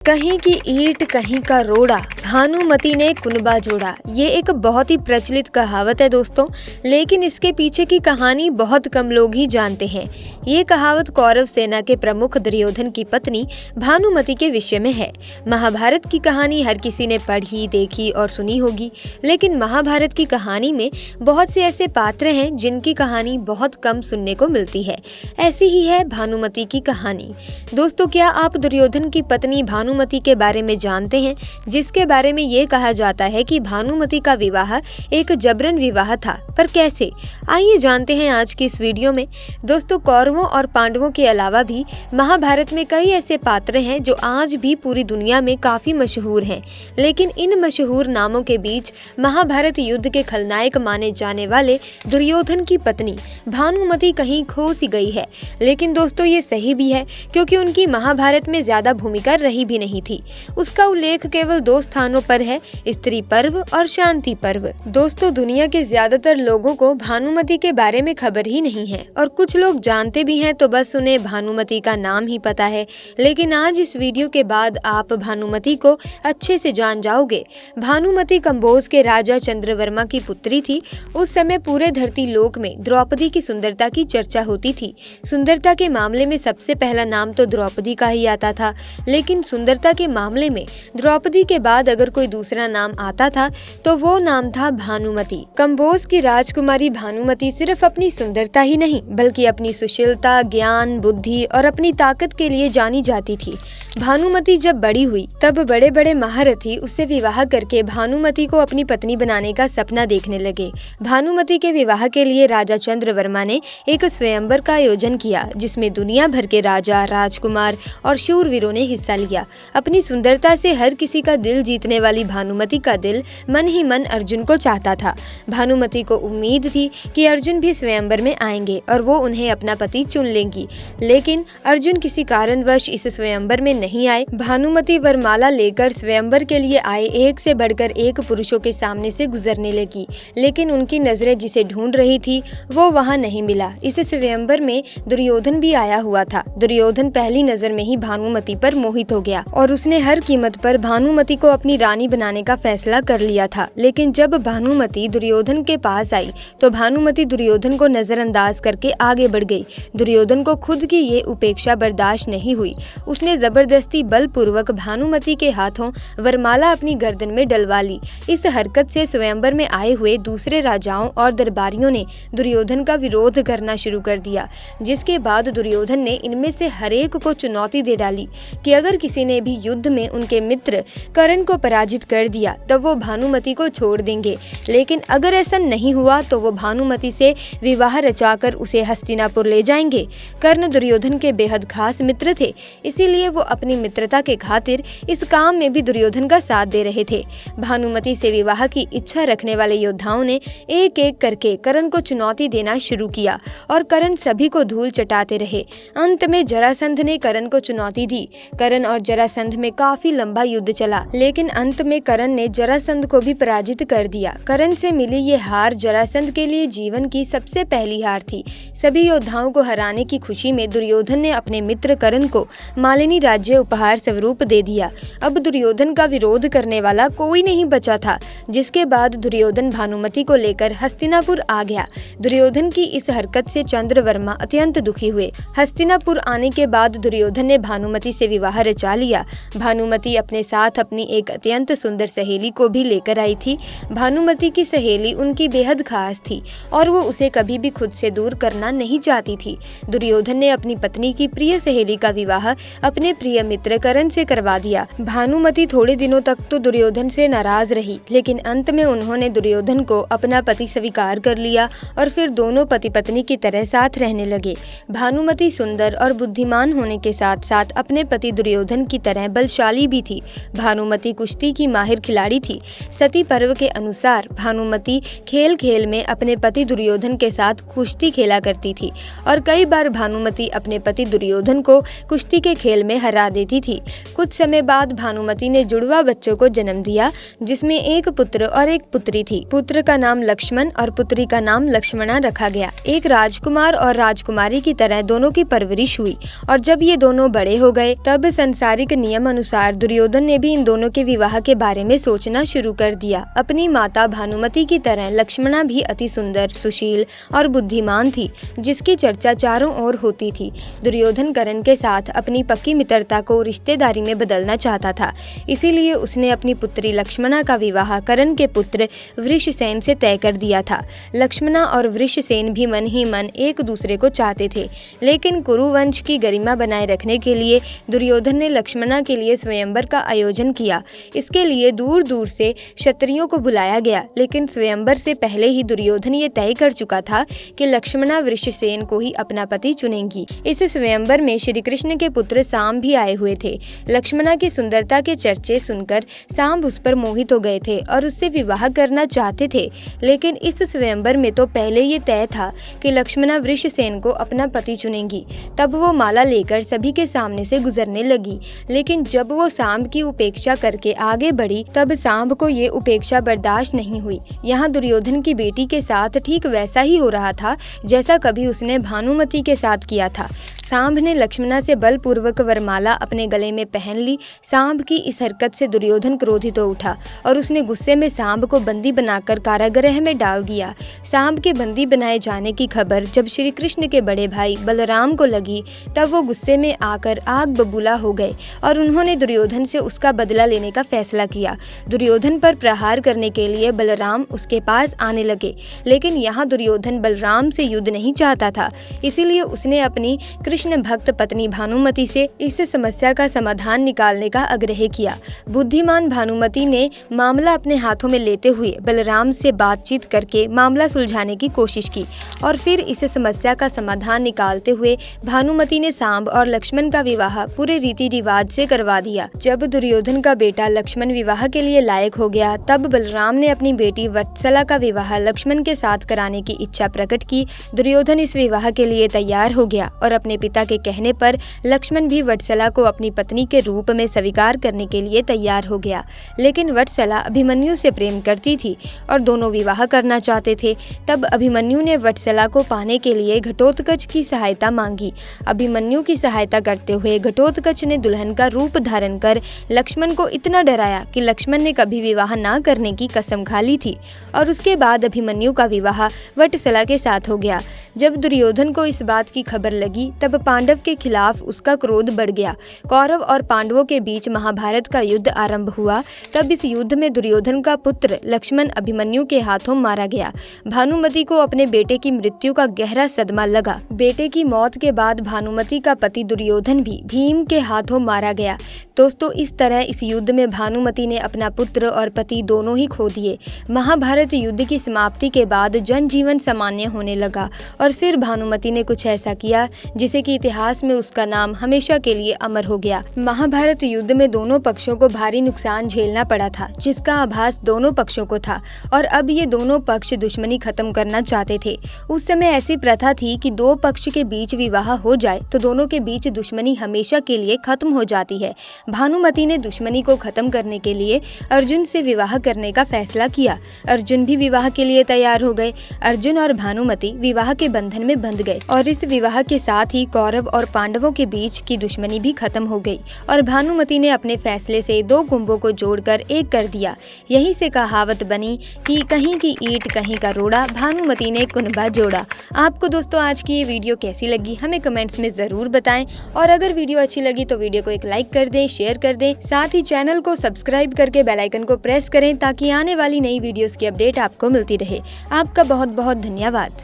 कहीं की ईंट कहीं का रोड़ा, भानुमति ने कुनबा जोड़ा। ये एक बहुत ही प्रचलित कहावत है दोस्तों, लेकिन इसके पीछे की कहानी बहुत कम लोग ही जानते हैं। ये कहावत कौरव सेना के प्रमुख दुर्योधन की पत्नी भानुमति के विषय में है। महाभारत की कहानी हर किसी ने पढ़ी, देखी और सुनी होगी, लेकिन महाभारत की कहानी में बहुत से ऐसे पात्र हैं जिनकी कहानी बहुत कम सुनने को मिलती है। ऐसी ही है भानुमति की कहानी। दोस्तों, क्या आप दुर्योधन की पत्नी भानुमति के बारे में जानते हैं, जिसके बारे में ये कहा जाता है कि भानुमति का विवाह एक जबरन विवाह था। पर कैसे, आइए जानते हैं आज की इस वीडियो में। दोस्तों, कौरवों और पांडवों के अलावा भी महाभारत में कई ऐसे पात्र हैं जो आज भी पूरी दुनिया में काफी मशहूर हैं, लेकिन इन मशहूर नामों के बीच महाभारत युद्ध के खलनायक माने जाने वाले दुर्योधन की पत्नी भानुमति कहीं खो सी गई है। लेकिन दोस्तों, ये सही भी है, क्योंकि उनकी महाभारत में ज्यादा भूमिका रही भी नहीं थी। उसका उल्लेख केवल दो स्थानों पर है, स्त्री पर्व और शांति पर्व। दोस्तों, दुनिया के ज्यादातर लोगों को भानुमति के बारे में खबर ही नहीं है, और कुछ लोग जानते भी हैं तो बस उन्हें भानुमति का नाम ही पता है। लेकिन आज इस वीडियो के बाद आप भानुमति को अच्छे से जान जाओगे। भानुमति कंबोज के राजा चंद्रवर्मा की पुत्री थी। उस समय पूरे धरती लोक में द्रौपदी की सुंदरता की चर्चा होती थी। सुंदरता के मामले में सबसे पहला नाम तो द्रौपदी का ही आता था, लेकिन सुंदरता के मामले में द्रौपदी के बाद अगर कोई दूसरा नाम आता था तो वो नाम था भानुमति। कंबोज की राजकुमारी भानुमति सिर्फ अपनी सुंदरता ही नहीं, बल्कि अपनी सुशीलता, ज्ञान, बुद्धि और अपनी ताकत के लिए जानी जाती थी। भानुमति जब बड़ी हुई तब बड़े बड़े महारथी उससे विवाह करके भानुमति को अपनी पत्नी बनाने का सपना देखने लगे। भानुमति के विवाह के लिए राजा चंद्रवर्मा ने एक स्वयंवर का आयोजन किया, जिसमें दुनिया भर के राजा, राजकुमार और शूरवीरों ने हिस्सा लिया। अपनी सुंदरता से हर किसी का दिल जीतने वाली भानुमति का दिल मन ही मन अर्जुन को चाहता था। भानुमति को उम्मीद थी कि अर्जुन भी स्वयंवर में आएंगे और वो उन्हें अपना पति चुन लेंगी, लेकिन अर्जुन किसी कारणवश इस स्वयंवर में नहीं आए। भानुमति वरमाला लेकर स्वयंवर के लिए आए एक से बढ़कर एक पुरुषों के सामने से गुजरने लगी, लेकिन उनकी नजरें जिसे ढूंढ रही थी वो वहाँ नहीं मिला। इस स्वयंवर में दुर्योधन भी आया हुआ था। दुर्योधन पहली नजर में ही भानुमति पर मोहित हो गया और उसने हर कीमत पर भानुमति को अपनी रानी बनाने का फैसला कर लिया था। लेकिन जब भानुमति दुर्योधन के पास आई तो भानुमति दुर्योधन को नजरअंदाज करके आगे बढ़ गई। दुर्योधन को खुद की ये उपेक्षा बर्दाश्त नहीं हुई। उसने जबरदस्ती बलपूर्वक भानुमति के हाथों वरमाला अपनी गर्दन में डलवा ली। इस हरकत से स्वयंवर में आए हुए दूसरे राजाओं और दरबारियों ने दुर्योधन का विरोध करना शुरू कर दिया, जिसके बाद दुर्योधन ने इनमें से हरेक को चुनौती दे डाली कि अगर किसी ने भी युद्ध में उनके मित्र कर्ण को पराजित कर दिया तब वो भानुमति को छोड़ देंगे, लेकिन अगर ऐसा नहीं हुआ तो वो भानुमति से विवाह रचाकर उसे हस्तिनापुर ले जाएंगे। कर्ण दुर्योधन के बेहद खास मित्र थे, इसीलिए वो अपनी मित्रता के खातिर इस काम में भी दुर्योधन का साथ दे रहे थे। भानुमति से विवाह की इच्छा रखने वाले योद्धाओं ने एक एक करके कर्ण को चुनौती देना शुरू किया और कर्ण सभी को धूल चटाते रहे। अंत में जरासंध ने कर्ण को चुनौती दी। कर्ण और जरासंध में काफी लंबा युद्ध चला, लेकिन अंत में कर्ण ने जरासंध को भी पराजित कर दिया। कर्ण से मिली ये हार जरासंध के लिए जीवन की सबसे पहली हार थी। सभी योद्धाओं को हराने की खुशी में दुर्योधन ने अपने मित्र कर्ण को मालिनी राज्य उपहार स्वरूप दे दिया। अब दुर्योधन का विरोध करने वाला कोई नहीं बचा था, जिसके बाद दुर्योधन भानुमति को लेकर हस्तिनापुर आ गया। दुर्योधन की इस हरकत से चंद्रवर्मा अत्यंत दुखी हुए। हस्तिनापुर आने के बाद दुर्योधन ने भानुमति से विवाह रचा लिया। भानुमति अपने साथ अपनी एक अत्यंत सुंदर सहेली को भी लेकर आई थी। भानुमति की सहेली उनकी बेहद खास थी और वो उसे कभी भी खुद से दूर करना नहीं चाहती थी। दुर्योधन ने अपनी पत्नी की प्रिय सहेली का विवाह अपने प्रिय मित्र कर्ण से करवा दिया। भानुमति थोड़े दिनों तक तो दुर्योधन से नाराज रही, लेकिन अंत में उन्होंने दुर्योधन को अपना पति स्वीकार कर लिया और फिर दोनों पति पत्नी की तरह साथ रहने लगे। भानुमति सुंदर और बुद्धिमान होने के साथ साथ अपने पति दुर्योधन की तरह बलशाली भी थी। भानुमति कुश्ती की माहिर खिलाड़ी थी। सती पर्व के अनुसार भानुमति खेल खेल में अपने पति दुर्योधन के साथ कुश्ती खेला करती थी और कई बार भानुमति अपने पति दुर्योधन को कुश्ती के खेल में हरा देती थी। कुछ समय बाद भानुमति ने जुड़वा बच्चों को जन्म दिया, जिसमें एक पुत्र और एक पुत्री थी। पुत्र का नाम लक्ष्मण और पुत्री का नाम लक्ष्मणा रखा गया। एक राजकुमार और राजकुमारी की तरह दोनों की परवरिश हुई और जब ये दोनों बड़े हो गए तब सांसारिक नियम अनुसार दुर्योधन ने भी इन दोनों के विवाह के बारे में सोचना शुरू कर दिया। अपनी माता भानुमति की तरह लक्ष्मणा भी अति सुंदर, सुशील और बुद्धिमान थी, जिसकी चर्चा चारों ओर होती थी। दुर्योधन कर्ण के साथ अपनी पक्की मित्रता को रिश्तेदारी में बदलना चाहता था, इसीलिए उसने अपनी पुत्री लक्ष्मणा का विवाह कर्ण के पुत्र वृषसेन से तय कर दिया था। लक्ष्मणा और वृषसेन भी मन ही मन एक दूसरे को चाहते थे, लेकिन कुरुवंश की गरिमा बनाए रखने के लिए दुर्योधन ने लक्ष्मणा के लिए स्वयंवर का आयोजन किया। इसके लिए दूर दूर से क्षत्रियों को बुलाया गया, लेकिन स्वयंवर से पहले ही दुर्योधन ये तय कर चुका था कि लक्ष्मणा वृषसेन को ही अपना पति चुनेंगी। इस स्वयंवर में श्री कृष्ण के पुत्र सांब भी आए हुए थे। लक्ष्मणा की सुंदरता के चर्चे सुनकर सांब उस पर मोहित हो गए थे और उससे विवाह करना चाहते थे, लेकिन इस स्वयंवर में तो पहले ये तय था कि लक्ष्मणा वृषसेन को अपना पति चुनेंगी। तब वो माला लेकर सभी के सामने से गुजरने लगी, लेकिन जब वो सांब की उपेक्षा करके आगे बढ़ी तब सांब को ये उपेक्षा बर्दाश्त नहीं हुई। यहाँ दुर्योधन की बेटी के साथ ठीक वैसा ही हो रहा था जैसा कभी उसने भानुमति के साथ किया था। सांब ने लक्ष्मणा से बलपूर्वक वरमाला अपने गले में पहन ली। सांब की इस हरकत से दुर्योधन क्रोधित हो उठा और उसने गुस्से में सांब को बंदी बनाकर कारागृह में डाल दिया। सांब के बंदी बनाए जाने की खबर जब श्री कृष्ण के बड़े भाई बलराम को लगी तब वो गुस्से में आकर आग बबूला हो गए और उन्होंने दुर्योधन से उसका बदला लेने का फैसला किया। दुर्योधन पर प्रहार करने के लिए बलराम उसके पास आने लगे, लेकिन यहाँ दुर्योधन बलराम से युद्ध नहीं चाहता था, इसीलिए उसने अपनी कृष्ण भक्त पत्नी भानुमति से इस समस्या का समाधान निकालने का आग्रह किया। बुद्धिमान भानुमति ने मामला अपने हाथों में लेते हुए बलराम से बातचीत करके मामला सुलझाने की कोशिश की और फिर इस समस्या का समाधान निकालते हुए भानुमति ने सांब और लक्ष्मण का विवाह पूरे रीति रिवाज से करवा दिया। जब दुर्योधन का बेटा लक्ष्मण विवाह के लिए लायक हो गया तब बलराम ने अपनी बेटी वत्सला का विवाह लक्ष्मण के साथ कराने की इच्छा प्रकट की। दुर्योधन इस विवाह के लिए तैयार हो गया और अपने पिता के कहने पर लक्ष्मण भी वत्सला को अपनी पत्नी के रूप में स्वीकार करने के लिए तैयार हो गया। लेकिन वत्सला अभिमन्यु से प्रेम करती थी और दोनों विवाह करना चाहते थे। तब अभिमन्यु ने वत्सला को पाने के लिए घटोत्कच की सहायता मांगी। अभिमन्यु की सहायता करते हुए घटोत्कच ने दुल्हन का रूप धारण कर लक्ष्मण को इतना डराया कि लक्ष्मण ने कभी विवाह ना करने की कसम खा ली थी और उसके बाद अभिमन्यु का विवाह वत्सला के साथ हो गया। जब दुर्योधन को इस बात की खबर लगी तब पांडव के खिलाफ उसका क्रोध बढ़ गया। कौरव और पांडवों के बीच महाभारत का युद्ध आरंभ हुआ। तब इस युद्ध में दुर्योधन का पुत्र लक्ष्मण अभिमन्यु के हाथों मारा गया। भानुमति को अपने बेटे की मृत्यु का गहरा सदमा लगा। बेटे की मौत के बाद भानुमति का पति दुर्योधन भी भीम के हाथों मारा गया। दोस्तों, इस तरह इस युद्ध में भानुमति ने अपना पुत्र और पति दोनों ही खो दिए। महाभारत युद्ध की समाप्ति के बाद जनजीवन सामान्य होने लगा और फिर भानुमति ने कुछ ऐसा किया जिसे कि इतिहास में उसका नाम हमेशा के लिए अमर हो गया। महाभारत युद्ध में दोनों पक्षों को भारी नुकसान झेलना पड़ा था, जिसका आभास दोनों पक्षों को था और अब ये दोनों पक्ष दुश्मनी खत्म करना चाहते थे। उस समय ऐसी प्रथा थी कि दो पक्ष के बीच विवाह हो जाए तो दोनों के बीच दुश्मनी हमेशा के लिए खत्म हो जाती है। भानुमति ने दुश्मनी को खत्म करने के लिए अर्जुन से विवाह करने का फैसला किया। अर्जुन भी विवाह के लिए तैयार हो गए। अर्जुन और भानुमति विवाह के बंधन में बंध गए और इस विवाह के साथ ही कौरव और पांडवों के बीच की दुश्मनी भी खत्म हो गई और भानुमति ने अपने फैसले से दो कुंभों को जोड़कर एक कर दिया। यहीं से कहावत बनी कि कहीं की ईंट कहीं का रोड़ा, भानुमति ने कुनबा जोड़ा। आपको दोस्तों आज की ये वीडियो कैसी लगी हमें कमेंट्स में जरूर बताएं और अगर वीडियो अच्छी लगी तो वीडियो को एक लाइक कर दें, शेयर कर दें, साथ ही चैनल को सब्सक्राइब करके बेल आइकन को प्रेस करें ताकि आने वाली नई वीडियोस की अपडेट आपको मिलती रहे। आपका बहुत बहुत धन्यवाद।